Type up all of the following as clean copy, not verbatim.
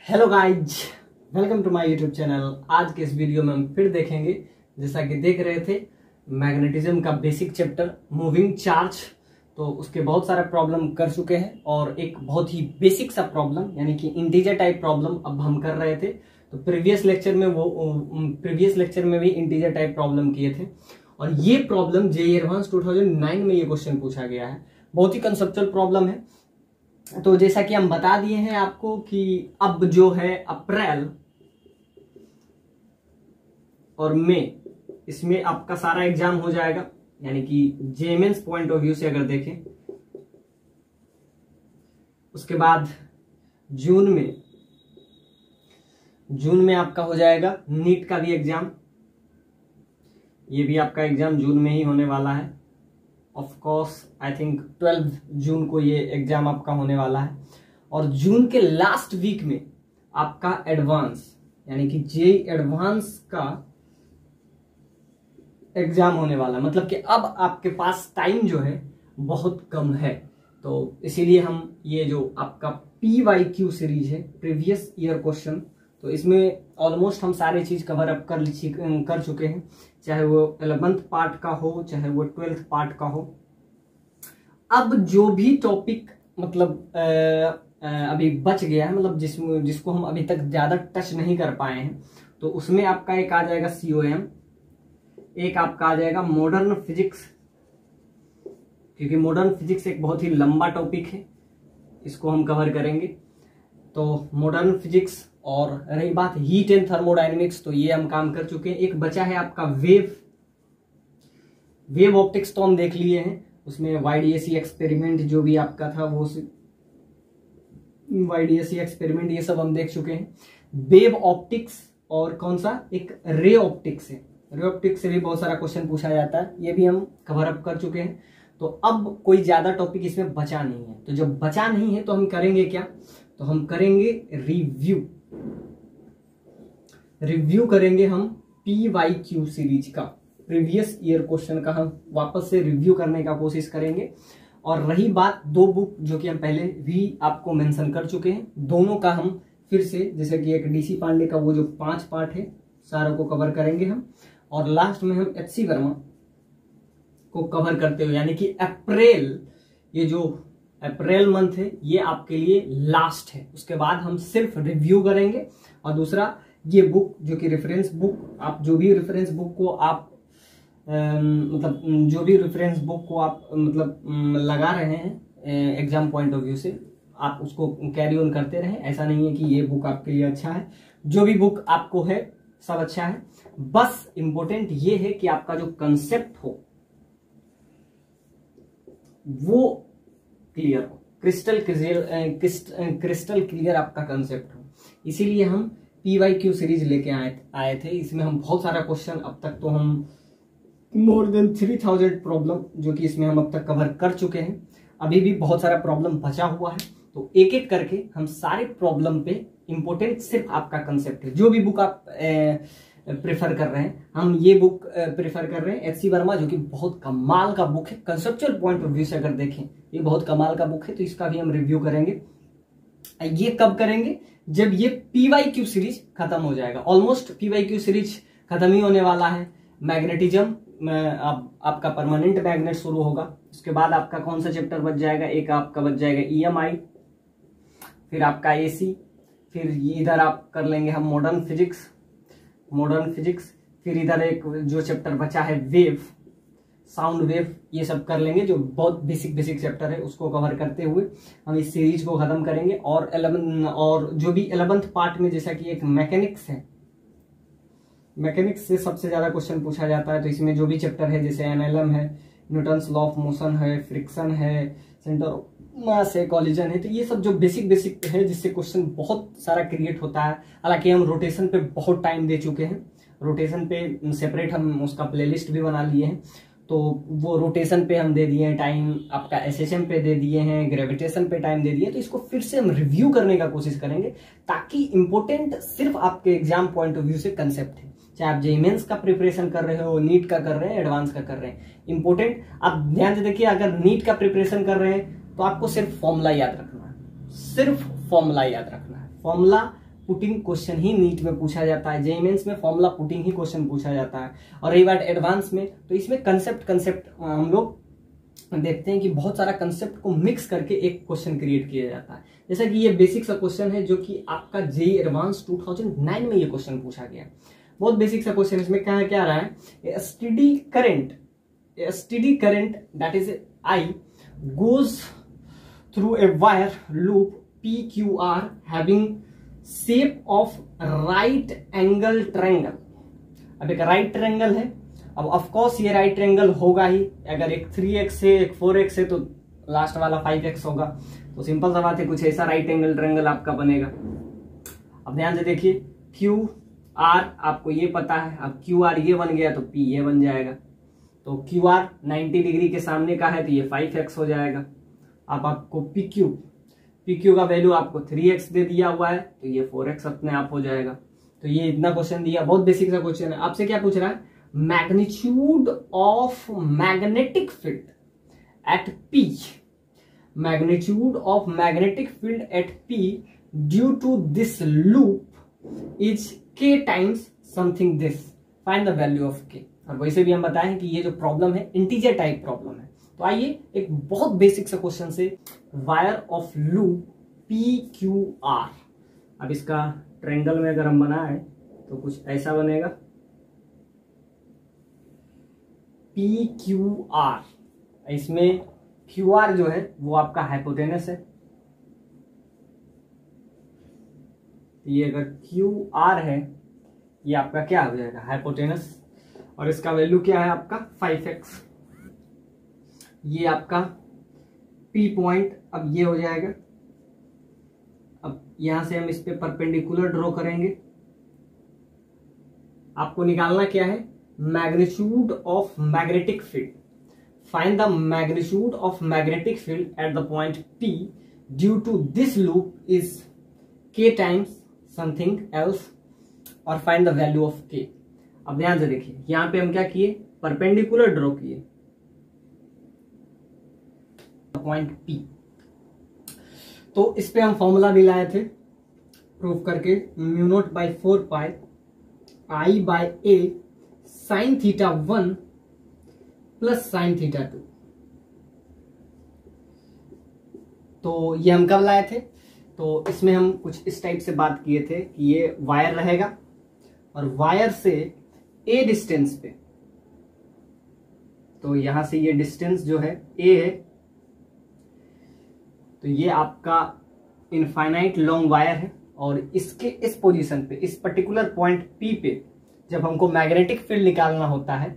Hello guys, welcome to my YouTube channel. आज के इस वीडियो में हम फिर देखेंगे, जैसा कि देख रहे थे, मैग्नेटिज्म का बेसिक चैप्टर मूविंग चार्ज। तो उसके बहुत सारे प्रॉब्लम कर चुके हैं और एक बहुत ही बेसिक सा प्रॉब्लम यानी कि इंटीजर टाइप प्रॉब्लम अब हम कर रहे थे। तो प्रीवियस लेक्चर में भी इंटीजर टाइप प्रॉब्लम किए थे और ये प्रॉब्लम जेईई एडवांस 2009 में ये क्वेश्चन पूछा गया है। बहुत ही कंसेप्चुअल प्रॉब्लम है। तो जैसा कि हम बता दिए हैं आपको कि अब जो है अप्रैल और मई, इसमें आपका सारा एग्जाम हो जाएगा। यानी कि जेमेंस पॉइंट ऑफ व्यू से अगर देखें, उसके बाद जून में आपका हो जाएगा नीट का भी एग्जाम। ये भी आपका एग्जाम जून में ही होने वाला है। ऑफ कोर्स आई थिंक 12 जून को ये एग्जाम आपका होने वाला है। और जून के लास्ट वीक में आपका एडवांस यानी कि जेईई एडवांस का एग्जाम होने वाला है। मतलब कि अब आपके पास टाइम जो है बहुत कम है। तो इसीलिए हम ये जो आपका PYQ सीरीज है, प्रीवियस ईयर क्वेश्चन, तो इसमें ऑलमोस्ट हम सारी चीज कवर अप कर चुके हैं, चाहे वो 11th पार्ट का हो चाहे वो 12th पार्ट का हो। अब जो भी टॉपिक मतलब अभी बच गया है, मतलब जिसको हम अभी तक ज्यादा टच नहीं कर पाए हैं, तो उसमें आपका एक आ जाएगा COM, एक आपका आ जाएगा मॉडर्न फिजिक्स, क्योंकि मॉडर्न फिजिक्स एक बहुत ही लंबा टॉपिक है, इसको हम कवर करेंगे। तो मॉडर्न फिजिक्स, और रही बात हीट एंड थर्मोडायनेमिक्स, तो ये हम काम कर चुके हैं। एक बचा है आपका वेव ऑप्टिक्स, तो हम देख लिए हैं। उसमें YDAC एक्सपेरिमेंट जो भी आपका था वो YDAC एक्सपेरिमेंट ये सब हम देख चुके हैं। वेव ऑप्टिक्स और कौन सा एक रे ऑप्टिक्स है, रे ऑप्टिक्स से भी बहुत सारा क्वेश्चन पूछा जाता है, ये भी हम कवर अप कर चुके हैं। तो अब कोई ज्यादा टॉपिक इसमें बचा नहीं है। तो जब बचा नहीं है तो हम करेंगे क्या, तो हम करेंगे रिव्यू करेंगे हम PYQ सीरीज का, प्रीवियस ईयर क्वेश्चन का हम वापस से रिव्यू करने का कोशिश करेंगे। और रही बात दो बुक जो कि हम पहले भी आपको मेंशन कर चुके हैं, दोनों का हम फिर से, जैसे कि एक DC पांडे का वो जो 5 पार्ट है, सारों को कवर करेंगे हम। और लास्ट में हम HC वर्मा को कवर करते हुए, यानी कि अप्रैल, ये जो अप्रैल मंथ है ये आपके लिए लास्ट है। उसके बाद हम सिर्फ रिव्यू करेंगे। और दूसरा ये बुक जो कि रेफरेंस बुक, आप जो भी रेफरेंस बुक को आप लगा रहे हैं एग्जाम पॉइंट ऑफ व्यू से, आप उसको कैरी ऑन करते रहें। ऐसा नहीं है कि ये बुक आपके लिए अच्छा है, जो भी बुक आपको है सब अच्छा है। बस इंपॉर्टेंट ये है कि आपका जो कंसेप्ट हो वो क्लियर हो, क्रिस्टल क्लियर आपका कंसेप्ट हो। इसीलिए हम PYQ सीरीज लेके आए थे। इसमें हम बहुत सारा क्वेश्चन, अब तक तो हम मोर देन 3000 प्रॉब्लम जो कि इसमें हम अब तक कवर कर चुके हैं। अभी भी बहुत सारा प्रॉब्लम बचा हुआ है। तो एक एक करके हम सारे प्रॉब्लम पे, इंपॉर्टेंट सिर्फ आपका कंसेप्ट है। जो भी बुक आप प्रेफर कर रहे हैं, हम ये बुक प्रेफर कर रहे हैं HC वर्मा, जो कि बहुत कमाल का बुक है। कंसेप्चुअल पॉइंट ऑफ व्यू से अगर देखें ये बहुत कमाल का बुक है, तो इसका भी हम रिव्यू करेंगे। ये कब करेंगे, जब ये PYQ सीरीज खत्म हो जाएगा। ऑलमोस्ट PYQ सीरीज खत्म ही होने वाला है। मैग्नेटिज्म अब आपका परमानेंट मैग्नेट शुरू होगा। उसके बाद आपका कौन सा चैप्टर बच जाएगा, एक आपका बच जाएगा EMI, फिर आपका AC, फिर इधर आप कर लेंगे हम मॉडर्न फिजिक्स, फिर इधर एक जो चैप्टर बचा है वेव, साउंड वेव, ये सब कर लेंगे। जो बहुत बेसिक चैप्टर है उसको कवर करते हुए हम इस सीरीज को खत्म करेंगे। और जो भी 11th पार्ट में, जैसा कि एक मैकेनिक्स है, मैकेनिक्स से सबसे ज्यादा क्वेश्चन पूछा जाता है। तो इसमें जो भी चैप्टर है, जैसे NLM है, न्यूटन्स लॉ ऑफ मोशन है, फ्रिक्शन है, सेंटर ऑफ मास है, कॉलिजन है, तो ये सब जो बेसिक है जिससे क्वेश्चन बहुत सारा क्रिएट होता है। हालांकि हम रोटेशन पे बहुत टाइम दे चुके हैं, रोटेशन पे सेपरेट हम उसका प्लेलिस्ट भी बना लिए हैं। तो वो रोटेशन पे हम दे दिए हैं टाइम, आपका SHM पे दे दिए हैं, ग्रेविटेशन पे टाइम दे दिए। तो इसको फिर से हम रिव्यू करने का कोशिश करेंगे, ताकि इंपॉर्टेंट सिर्फ आपके एग्जाम पॉइंट ऑफ व्यू से कंसेप्ट है। चाहे आप जेईई मेंस का प्रिपरेशन कर रहे हो, नीट का कर रहे हैं, एडवांस का कर रहे हैं, इंपॉर्टेंट आप ध्यान से देखिए। अगर नीट का प्रिपरेशन कर रहे हैं तो आपको सिर्फ फॉर्मूला याद रखना है, सिर्फ फॉर्मूला याद रखना है। फॉर्मूला पुटिंग क्वेश्चन ही नीट में पूछा जाता है, जेईई मेंस में फॉर्मूला पुटिंग ही क्वेश्चन पूछा जाता है। और रही बात एडवांस में, तो इसमें कंसेप्ट हम लोग देखते हैं कि बहुत सारा कंसेप्ट को मिक्स करके एक क्वेश्चन क्रिएट किया जाता है। जैसा कि ये बेसिक सा क्वेश्चन है जो कि आपका जेईई एडवांस 2009 में ये क्वेश्चन पूछा गया। बहुत बेसिक सा क्वेश्चन, इसमें क्या रहा है, steady current that is I goes through a wire loop PQR having shape of right angle triangle. अब एक राइट ट्रायंगल है, अब ऑफ कोर्स ये राइट ट्रायंगल होगा ही, अगर एक 3x है एक 4x है तो लास्ट वाला 5x होगा, तो सिंपल सा बात है, कुछ ऐसा राइट एंगल ट्रायंगल आपका बनेगा। अब ध्यान से देखिए, QR आपको ये पता है, अब QR ये बन गया तो P ये बन जाएगा, तो QR 90 डिग्री के सामने का है तो ये 5x हो जाएगा। अब आपको PQ का वैल्यू आपको 3x दे दिया हुआ है तो ये 4x अपने आप हो जाएगा। तो ये इतना क्वेश्चन दिया, बहुत बेसिक सा क्वेश्चन है। आपसे क्या पूछ रहा है, magnitude of magnetic field at P, magnitude of magnetic field at P due to this loop is K times something this, find the value of K। और वैसे भी हम बताएं कि ये जो प्रॉब्लम है इंटीजर टाइप प्रॉब्लम है। तो आइए एक बहुत बेसिक सा क्वेश्चन से, वायर ऑफ लूप PQR। अब इसका ट्रायंगल में अगर हम बनाए तो कुछ ऐसा बनेगा, PQR, इसमें QR जो है वो आपका हाइपोटेनस है, ये अगर QR है ये आपका क्या हो जाएगा, हाइपोटेनस, और इसका वैल्यू क्या है आपका 5x। ये आपका P पॉइंट अब ये हो जाएगा। अब यहां से हम इस पे परपेंडिकुलर ड्रॉ करेंगे। आपको निकालना क्या है, magnitude of magnetic field, find the magnitude of magnetic field at the point P due to this loop is K times something else, और find the value of K। अब ध्यान से देखिए, यहां पे हम क्या किए, परपेंडिकुलर ड्रॉ किए पॉइंट P, तो इस पे हम फॉर्मूला भी लाए थे प्रूफ करके, μ0/4π I/A sin θ1 प्लस sin θ2। तो ये हम कब लाए थे, तो इसमें हम कुछ इस टाइप से बात किए थे कि ये वायर रहेगा और वायर से A डिस्टेंस पे, तो यहां से ये डिस्टेंस जो है A है, तो ये आपका इनफाइनाइट लॉन्ग वायर है, और इसके इस पोजीशन पे, इस पर्टिकुलर पॉइंट P पे जब हमको मैग्नेटिक फील्ड निकालना होता है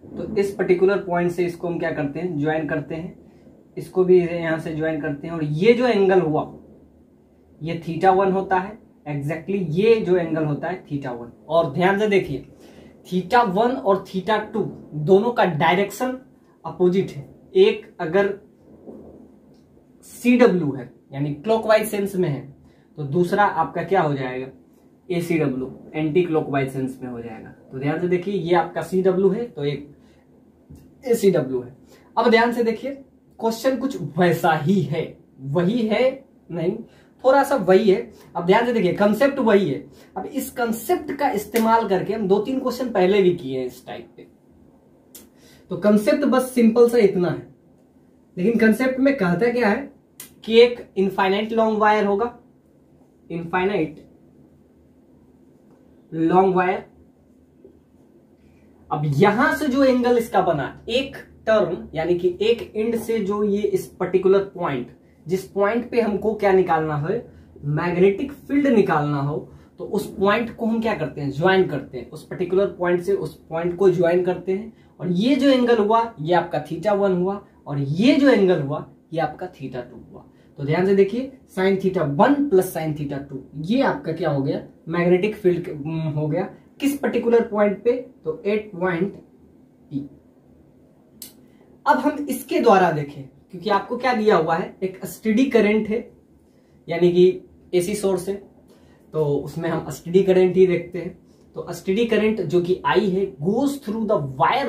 तो इस पर्टिकुलर पॉइंट से इसको हम क्या करते हैं, ज्वाइन करते हैं, इसको भी यहां से ज्वाइन करते हैं, और ये जो एंगल हुआ ये θ1 होता है, एग्जैक्टली ये जो एंगल होता है θ1। और ध्यान से देखिए, θ1 और θ2 दोनों का डायरेक्शन अपोजिट है। एक अगर CW है यानी क्लॉकवाइज सेंस में है, तो दूसरा आपका क्या हो जाएगा, ACW एंटी क्लॉकवाइज सेंस में हो जाएगा। तो ध्यान से देखिए, ये आपका CW है तो एक ACW है। अब ध्यान से देखिए, क्वेश्चन कुछ वैसा ही है, वही है नहीं, थोड़ा सा वही है। अब ध्यान से देखिए, कंसेप्ट वही है। अब इस कंसेप्ट का इस्तेमाल करके हम 2-3 क्वेश्चन पहले भी किए हैं इस टाइप पे, तो कंसेप्ट बस सिंपल सा इतना है। लेकिन कंसेप्ट में कहता क्या है कि एक इनफाइनाइट लॉन्ग वायर होगा, इनफाइनाइट लॉन्ग वायर। अब यहां से जो एंगल इसका बना, एक टर्म यानी कि एक एंड से जो ये इस पर्टिकुलर पॉइंट, जिस पॉइंट पे हमको क्या निकालना है, मैग्नेटिक फील्ड निकालना हो, तो उस पॉइंट को हम क्या करते हैं, ज्वाइन करते हैं, उस पर्टिकुलर पॉइंट से उस पॉइंट को ज्वाइन करते हैं। और ये जो एंगल हुआ ये आपका θ1 हुआ, और ये जो एंगल हुआ ये आपका θ2 हुआ। तो ध्यान से देखिए, sin θ1 प्लस sin θ2 ये आपका क्या हो गया, मैग्नेटिक फील्ड हो गया। किस पर्टिकुलर पॉइंट पे, तो एट पॉइंट P। अब हम इसके द्वारा देखें, क्योंकि आपको क्या दिया हुआ है, एक स्टेडी करंट है यानी कि AC सोर्स है, तो उसमें हम स्टेडी करंट ही देखते हैं। तो स्टेडी करंट जो कि I है goes through the wire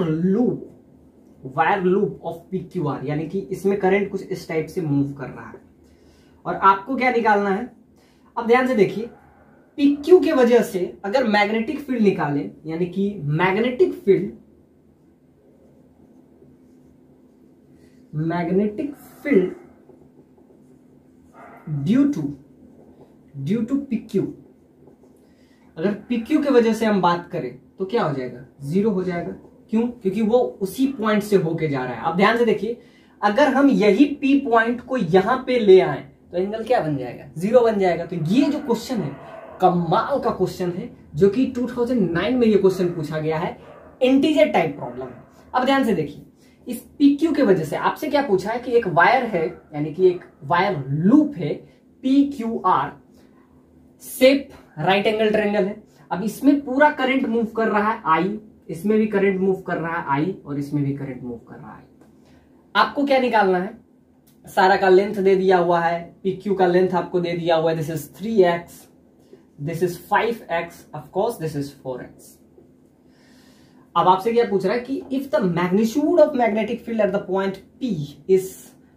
loop of PQR, यानी कि इसमें करंट कुछ इस टाइप से मूव कर रहा है। और आपको क्या निकालना है, अब ध्यान से देखिए, PQ के वजह से अगर मैग्नेटिक फील्ड निकालें, यानी कि magnetic field due to PQ, अगर PQ के वजह से हम बात करें तो क्या हो जाएगा, 0 हो जाएगा। क्यों? क्योंकि वो उसी पॉइंट से होके जा रहा है। अब ध्यान से देखिए, अगर हम यही P पॉइंट को यहां पे ले आए तो एंगल क्या बन जाएगा, 0 बन जाएगा। तो ये जो क्वेश्चन है कमाल का क्वेश्चन है, जो कि 2009 में ये क्वेश्चन पूछा गया है, इंटीजर टाइप प्रॉब्लम है। अब ध्यान से देखिए, इस PQ के वजह से आपसे क्या पूछा है कि एक वायर है, यानी कि एक वायर लूप है PQR, shape right angle triangle है। अब इसमें पूरा करंट मूव कर रहा है I, इसमें भी करंट मूव कर रहा है I, और इसमें भी करंट मूव कर रहा है। आपको क्या निकालना है, सारा का लेंथ दे दिया हुआ है, PQ का लेंथ आपको दे दिया हुआ है, this is 3x, this is 5x, of course this is 4x। अब आपसे क्या पूछ रहा है कि if the magnitude of magnetic field at the point P is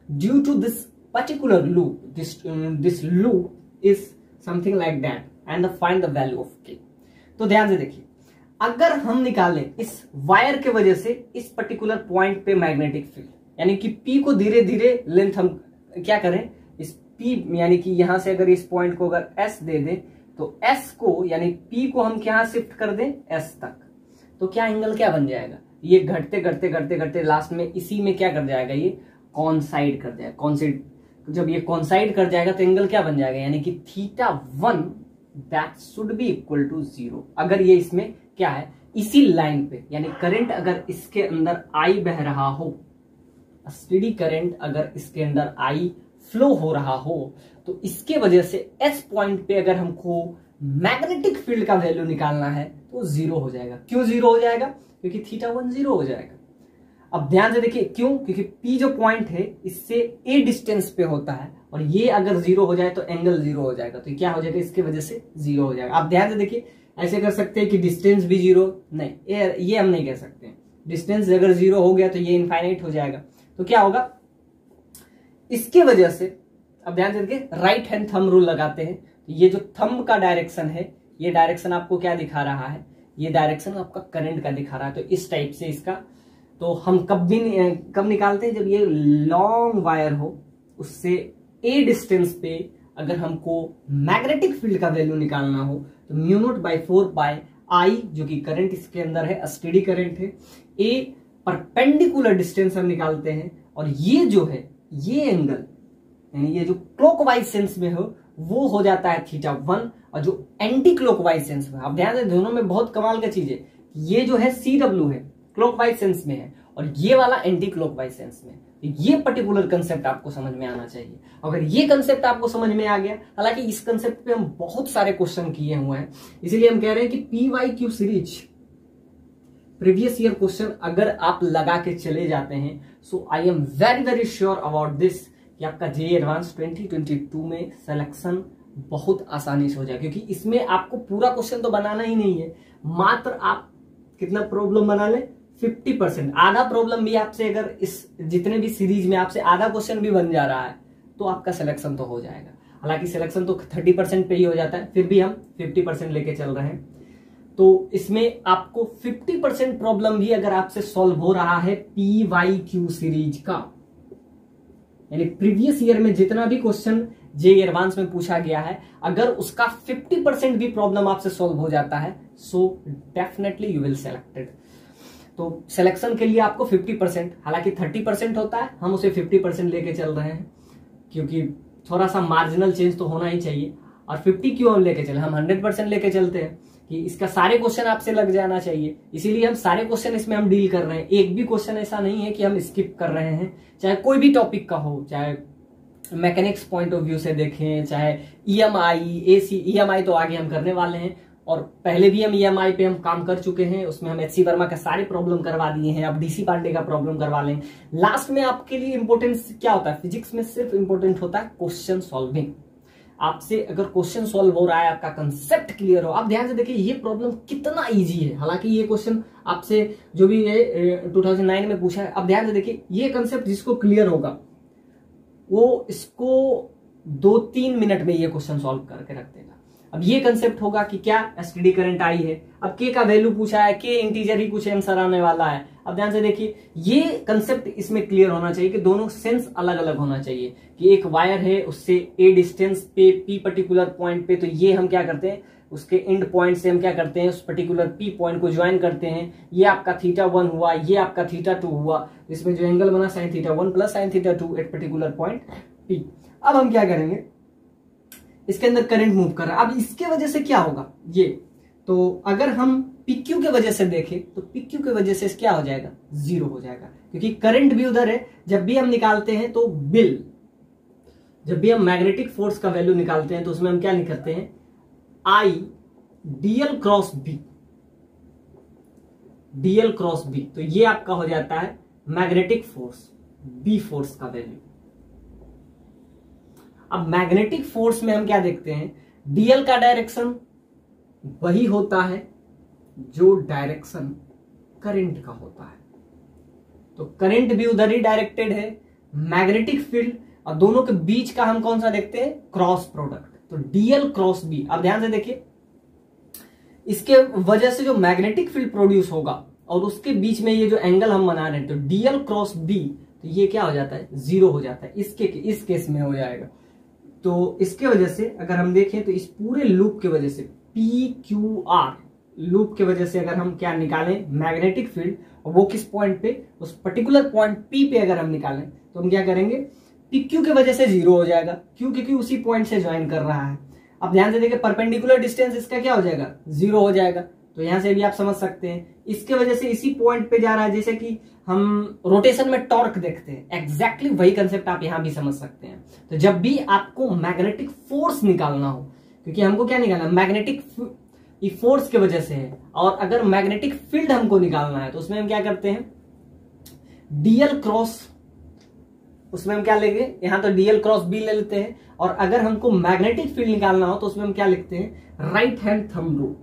due to this particular loop, this loop is something like that and find the value of K। तो ध्यान से देखिए, अगर हम निकालें इस वायर के वजह से इस पर्टिकुलर पॉइंट पे मैग्नेटिक फील्ड, यानी कि P को धीरे धीरे लेंथ हम क्या करें, इस P यानी कि यहां से अगर इस पॉइंट को अगर S दे दें तो S को यानी P को हम क्या शिफ्ट कर दें S तक, तो क्या एंगल क्या बन जाएगा, ये घटते घटते घटते घटते लास्ट में इसी में क्या कर जाएगा, ये कॉन्साइड कर जाएगा। कॉन्साइड, जब ये कॉन्साइड कर जाएगा तो एंगल क्या बन जाएगा, यानी कि θ1 that should be equal to 0। अगर ये इसमें क्या है, इसी लाइन पे, यानी करंट अगर इसके अंदर I बह रहा हो, स्टेडी करंट अगर इसके अंदर I फ्लो हो रहा हो, तो इसके वजह से S पॉइंट पे अगर हमको मैग्नेटिक फील्ड का वैल्यू निकालना है तो 0 हो जाएगा। क्यों 0 हो जाएगा, क्योंकि θ1 0 हो जाएगा। अब ध्यान से देखिए, क्यों, क्योंकि P जो पॉइंट है इससे A डिस्टेंस पे होता है, और ये अगर 0 हो जाए तो एंगल 0 हो जाएगा, तो क्या हो जाएगा, इसके वजह से 0 हो जाएगा। आप ध्यान से देखिए, ऐसे कर सकते हैं कि डिस्टेंस भी 0, नहीं ये हम नहीं कह सकते। डिस्टेंस अगर 0 हो गया तो ये इनफाइनाइट हो जाएगा, तो क्या होगा, इसके वजह से। अब ध्यान से देखिए, राइट हैंड थंब रूल लगाते हैं, तो ये जो थंब का डायरेक्शन है, ये डायरेक्शन आपको क्या दिखा रहा है, ये डायरेक्शन आपका करंट का दिखा रहा है। तो इस टाइप से इसका, तो हम कब निकालते हैं, जब ये लॉन्ग वायर हो, उससे A डिस्टेंस पे अगर हमको मैग्नेटिक फील्ड का वैल्यू निकालना हो तो μ/4 जो कि करंट इसके अंदर है, स्टेडी करंट है, A परपेंडिकुलर डिस्टेंस हम निकालते हैं, और ये जो है ये एंगल, यानी ये जो क्लॉकवाइज सेंस में हो वो हो जाता है θ1, और जो एंटी क्लॉकवाइज सेंस में, आप ध्यान दें दोनों में बहुत कमाल का चीज है, ये जो है CW है क्लॉकवाइज सेंस में है, और ये वाला एंटी क्लॉकवाइज सेंस में। तो ये पर्टिकुलर कंसेप्ट आपको समझ में आना चाहिए। अगर ये कंसेप्ट आपको समझ में आ गया, हालांकि इस कंसेप्ट पे हम बहुत सारे क्वेश्चन किए हुए हैं, इसीलिए हम कह रहे हैं कि PYQ series previous year question अगर आप लगा के चले जाते हैं, so I am very very sure about this कि आपका JEE एडवांस 2022 में सिलेक्शन बहुत आसानी से हो जाए, क्योंकि इसमें आपको पूरा क्वेश्चन तो बनाना ही नहीं है, मात्र आप कितना प्रॉब्लम बना ले, 50%। आधा प्रॉब्लम भी आपसे, अगर इस जितने भी सीरीज में आपसे आधा क्वेश्चन भी बन जा रहा है तो आपका सिलेक्शन तो हो जाएगा। हालांकि सिलेक्शन तो 30% पे ही हो जाता है, फिर भी हम 50% लेके चल रहे हैं। तो इसमें आपको 50% प्रॉब्लम भी अगर आपसे सॉल्व हो रहा है PYQ सीरीज का, यानी प्रीवियस ईयर में जितना भी क्वेश्चन JEE एडवांस में पूछा गया है, अगर उसका 50% भी प्रॉब्लम आपसे सॉल्व हो जाता है, so definitely you will selected. तो सिलेक्शन के लिए आपको 50%, हालांकि 30% होता है, हम उसे 50% लेके चल रहे हैं, क्योंकि थोड़ा सा मार्जिनल चेंज तो होना ही चाहिए। और 50 क्यों हम लेके चले, हम 100% लेके चलते हैं कि इसका सारे क्वेश्चन आपसे लग जाना चाहिए, इसीलिए हम सारे क्वेश्चन इसमें हम डील कर रहे हैं। एक भी क्वेश्चन ऐसा नहीं है कि हम स्किप कर रहे हैं, चाहे कोई भी टॉपिक का हो, चाहे मैकेनिक्स पॉइंट ऑफ व्यू से देखें, चाहे EMI AC, EMI तो आगे हम करने वाले हैं, और पहले भी हम EMI पे हम काम कर चुके हैं, उसमें हम HC वर्मा का सारे प्रॉब्लम करवा दिए हैं, अब DC पांडे का प्रॉब्लम करवा लें। लास्ट में आपके लिए इंपॉर्टेंस क्या होता है, फिजिक्स में सिर्फ इंपॉर्टेंट होता है क्वेश्चन सॉल्विंग। आपसे अगर क्वेश्चन सॉल्व हो रहा है, आपका कंसेप्ट क्लियर हो, आप ध्यान से देखिए ये प्रॉब्लम कितना इजी है। हालांकि ये क्वेश्चन आपसे जो भी ये 2009 में पूछा है, अब ध्यान से देखिए ये कंसेप्ट जिसको क्लियर होगा वो इसको 2-3 मिनट में ये क्वेश्चन सॉल्व करके रख देगा। अब ये कंसेप्ट होगा कि क्या एसटीडी करंट आई है। अब के का वैल्यू पूछा है, के इंटीजर ही कुछ आंसर आने वाला है। अब ध्यान से देखिए, ये कंसेप्ट इसमें क्लियर होना चाहिए कि दोनों सेंस अलग अलग होना चाहिए कि एक वायर है, उससे ए डिस्टेंस पे पी पर्टिकुलर पॉइंट पे, तो ये हम क्या करते हैं, उसके एंड पॉइंट से हम क्या करते हैं, उस पर्टिकुलर पी पॉइंट को ज्वाइन करते हैं। ये आपका θ1 हुआ, ये आपका θ2 हुआ, इसमें जो एंगल बना sin θ1 plus sin θ2 at particular point P. अब हम क्या करेंगे, इसके अंदर करंट मूव कर रहा है। अब इसके वजह से क्या होगा, ये तो अगर हम PQ के वजह से देखें तो PQ के वजह से क्या हो जाएगा, जीरो हो जाएगा, क्योंकि करंट भी उधर है। जब भी हम निकालते हैं तो जब भी हम मैग्नेटिक फोर्स का वैल्यू निकालते हैं तो उसमें हम क्या निकालते हैं, I dl cross B, dl cross B, तो ये आपका हो जाता है मैग्नेटिक फोर्स, बी फोर्स का वैल्यू। अब मैग्नेटिक फोर्स में हम क्या देखते हैं, dl का डायरेक्शन वही होता है जो डायरेक्शन करंट का होता है, तो करंट भी उधर ही डायरेक्टेड है। मैग्नेटिक फील्ड और दोनों के बीच का हम कौन सा देखते हैं, क्रॉस प्रोडक्ट, तो dl क्रॉस बी। अब ध्यान से देखिए, इसके वजह से जो मैग्नेटिक फील्ड प्रोड्यूस होगा और उसके बीच में ये जो एंगल हम बना रहे हैं, तो dl क्रॉस बी, तो ये क्या हो जाता है, जीरो हो जाता है। इस केस में हो जाएगा। तो इसके वजह से अगर हम देखें तो इस पूरे लूप के वजह से PQR लूप के वजह से अगर हम क्या निकालें, मैग्नेटिक फील्ड, और वो किस पॉइंट पे, उस पर्टिकुलर पॉइंट P पे अगर हम निकालें तो हम क्या करेंगे, PQ के वजह से जीरो हो जाएगा, क्यों, क्योंकि उसी पॉइंट से ज्वाइन कर रहा है। अब ध्यान से देखिए, परपेंडिकुलर डिस्टेंस इसका क्या हो जाएगा, जीरो हो जाएगा, तो यहां से भी आप समझ सकते हैं इसके वजह से इसी पॉइंट पे जा रहा है। जैसे कि हम रोटेशन में टॉर्क देखते हैं, एग्जैक्टली वही कंसेप्ट आप यहां भी समझ सकते हैं। तो जब भी आपको मैग्नेटिक फोर्स निकालना हो, क्योंकि हमको क्या निकालना, मैग्नेटिक फोर्स की वजह से है, और अगर मैग्नेटिक फील्ड हमको निकालना है तो उसमें हम क्या करते हैं, dl क्रॉस, उसमें हम क्या लेंगे, यहां तो dl क्रॉस बी ले लेते हैं, और अगर हमको मैग्नेटिक फील्ड निकालना हो तो उसमें हम क्या लिखते हैं, right hand thumb rule,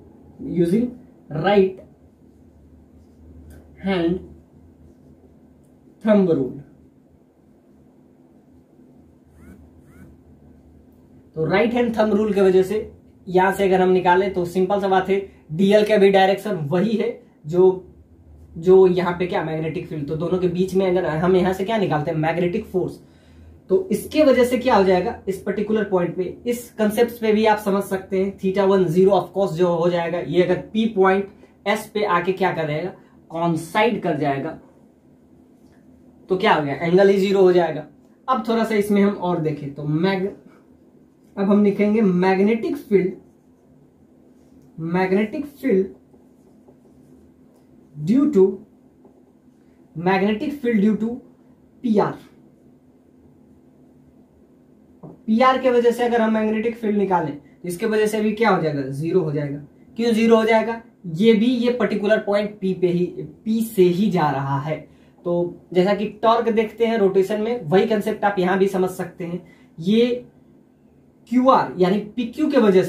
using right hand thumb rule. तो राइट हैंड थंब रूल की वजह से यहां से अगर हम निकालें तो सिंपल सा बात है, dl का भी डायरेक्शन वही है जो यहां पे क्या, मैग्नेटिक फील्ड, तो दोनों के बीच में अगर हम यहां से क्या निकालते हैं, मैग्नेटिक फोर्स, तो इसके वजह से क्या हो जाएगा, इस पर्टिकुलर पॉइंट पे, इस कंसेप्ट पे भी आप समझ सकते हैं, θ1 जीरो ऑफकोर्स जो हो जाएगा, ये अगर P पॉइंट S पे आके क्या कर जाएगा, कॉन्साइड कर जाएगा, तो क्या हो गया, एंगल ही जीरो हो जाएगा। अब थोड़ा सा इसमें हम और देखें तो अब हम लिखेंगे magnetic field due to PR। PR के वजह से अगर हम मैग्नेटिक फील्ड निकालें, इसके वजह से भी क्या हो जाएगा, जीरो हो जाएगा। क्यों जीरो हो जाएगा, ये पर्टिकुलर पॉइंट P से ही जा रहा है। तो जैसा कि टॉर्क देखते हैं रोटेशन में, वही कंसेप्ट आप यहां भी समझ सकते हैं। ये QR यानी PQ के वजह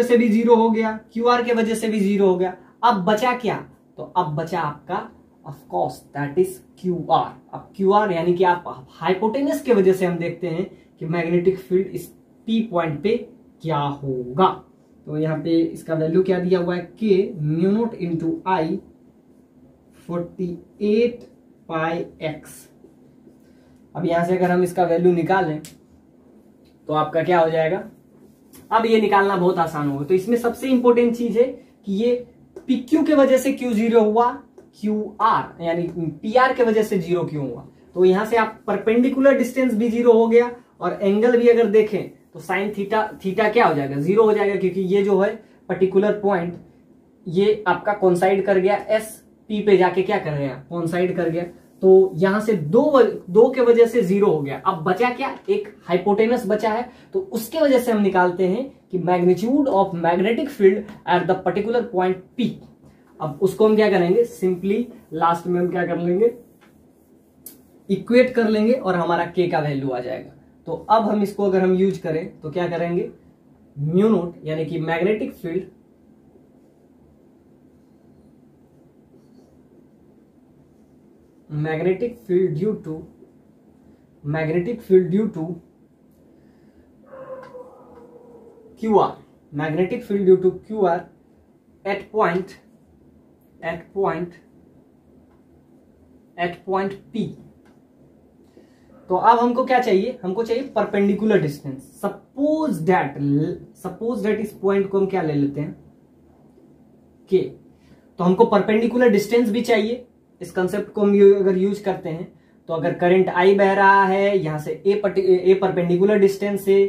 से भी जीरो हो गया, QR के वजह से भी जीरो हो गया। अब बचा क्या, तो अब बचा आपका of course that is QR। अब QR यानी कि आप हाइपोटेनस के वजह से हम देखते हैं कि मैग्नेटिक फील्ड इस P पॉइंट पे क्या होगा। तो यहाँ पे इसका वैल्यू क्या दिया हुआ है, K mu naught into I 48 pi x। अब यहां से अगर हम इसका वैल्यू निकालें तो आपका क्या हो जाएगा, अब ये निकालना बहुत आसान होगा। तो इसमें सबसे इंपॉर्टेंट चीज है कि ये PQ के वजह से क्यों जीरो हुआ, QR यानी PR के वजह से जीरो क्यों हुआ। तो यहां से आप परपेंडिकुलर डिस्टेंस भी जीरो हो गया, और एंगल भी अगर देखें तो साइन थीटा क्या हो जाएगा, जीरो हो जाएगा, क्योंकि ये जो है पर्टिकुलर पॉइंट ये आपका कॉन्साइड कर गया, S P पे जाके क्या कर गया, कॉन्साइड कर गया। तो यहां से दो के वजह से जीरो हो गया। अब बचा क्या, एक हाइपोटेनस बचा है, तो उसके वजह से हम निकालते हैं कि magnitude of magnetic field at the particular point P। अब उसको हम क्या करेंगे, सिंपली लास्ट में हम क्या कर लेंगे, इक्वेट कर लेंगे और हमारा K का वैल्यू आ जाएगा। तो अब हम इसको अगर हम यूज करें तो क्या करेंगे, म्यू नोट यानी कि magnetic field due to QR magnetic field due to Q R at point P. तो अब हमको क्या चाहिए, हमको चाहिए परपेंडिकुलर डिस्टेंस। सपोज दैट इस पॉइंट को हम क्या ले लेते हैं, के। तो हमको परपेंडिकुलर डिस्टेंस भी चाहिए। इस कंसेप्ट को हम अगर यूज करते हैं तो अगर करंट आई बह रहा है यहां से ए परपेंडिकुलर डिस्टेंस से,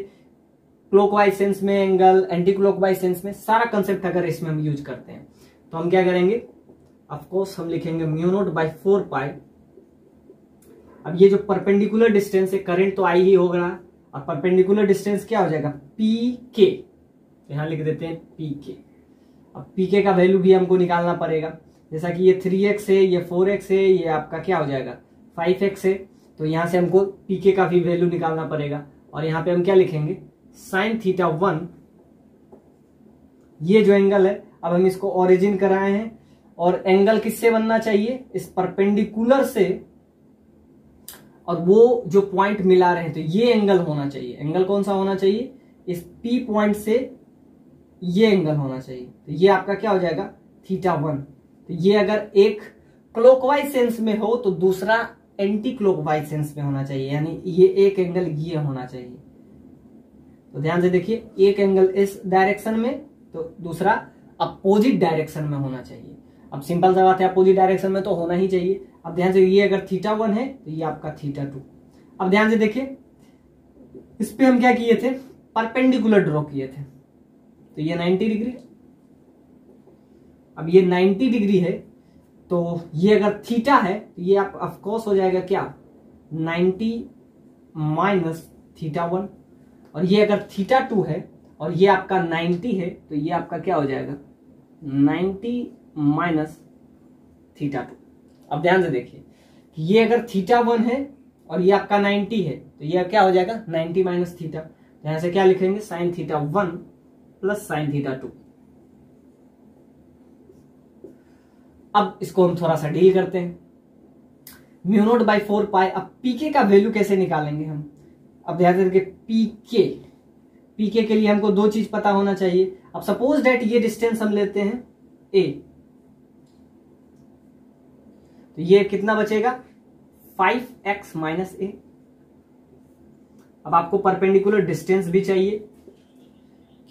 क्लॉकवाइज सेंस में एंगल, एंटी क्लॉकवाइज सेंस में, सारा कंसेप्ट अगर इसमें हम यूज करते हैं तो हम क्या करेंगे, ऑफ कोर्स हम लिखेंगे म्यू नॉट बाय 4 पाई। अब ये जो परपेंडिकुलर डिस्टेंस है, करंट तो आई ही होगा और परपेंडिकुलर डिस्टेंस क्या हो जाएगा, पी के। यहां लिख देते हैं पी के। अब पी के का वैल्यू भी हमको निकालना पड़ेगा। जैसा कि ये 3x है, ये 4x है, ये आपका क्या हो जाएगा 5x है। तो यहां से हमको पी के का भी वैल्यू निकालना पड़ेगा। और यहां पे हम क्या लिखेंगे, साइन थीटा 1। ये जो एंगल है, अब हम इसको ओरिजिन कराए हैं और एंगल किससे बनना चाहिए, इस परपेंडिकुलर से, और वो जो पॉइंट मिला रहे हैं तो ये एंगल होना चाहिए। एंगल कौन सा होना चाहिए, इस पी पॉइंट से ये एंगल होना चाहिए। तो ये आपका क्या हो जाएगा थीटा 1। तो ये अगर एक क्लॉकवाइज सेंस में हो तो दूसरा एंटी क्लॉकवाइज सेंस में होना चाहिए, यानी ये एक एंगल ये होना चाहिए। तो ध्यान से देखिए, एक एंगल इस डायरेक्शन में तो दूसरा अपोजिट डायरेक्शन में होना चाहिए। अब सिंपल सा बात है, अपोजिट डायरेक्शन में तो होना ही चाहिए। अब ध्यान से, ये अगर थीटा 1 है तो ये आपका थीटा 2। अब ध्यान से देखिए, इस पे हम क्या किए थे, परपेंडिकुलर ड्रॉ किए थे। तो ये 90 डिग्री, अब ये 90 डिग्री है तो ये अगर थीटा है तो ये आप ऑफकोर्स हो जाएगा क्या 90 माइनस थीटा 1। और ये अगर थीटा 2 है और ये आपका 90 है तो ये आपका क्या हो जाएगा 90 माइनस थीटा 2। अब ध्यान से देखिए, ये अगर थीटा 1 है और ये आपका 90 है तो ये क्या हो जाएगा 90 माइनस थीटा। तो यहां से क्या लिखेंगे, sign theta 1 plus sine theta 2। अब इसको हम थोड़ा सा डील करते हैं, म्यू नॉट बाई 4 पाई। अब पीके का वैल्यू कैसे निकालेंगे हम, अब ध्यान से देखिए, पीके के लिए हमको दो चीज पता होना चाहिए। अब सपोज दैट ये डिस्टेंस हम लेते हैं ए, तो ये कितना बचेगा 5x माइनस ए। अब आपको परपेंडिकुलर डिस्टेंस भी चाहिए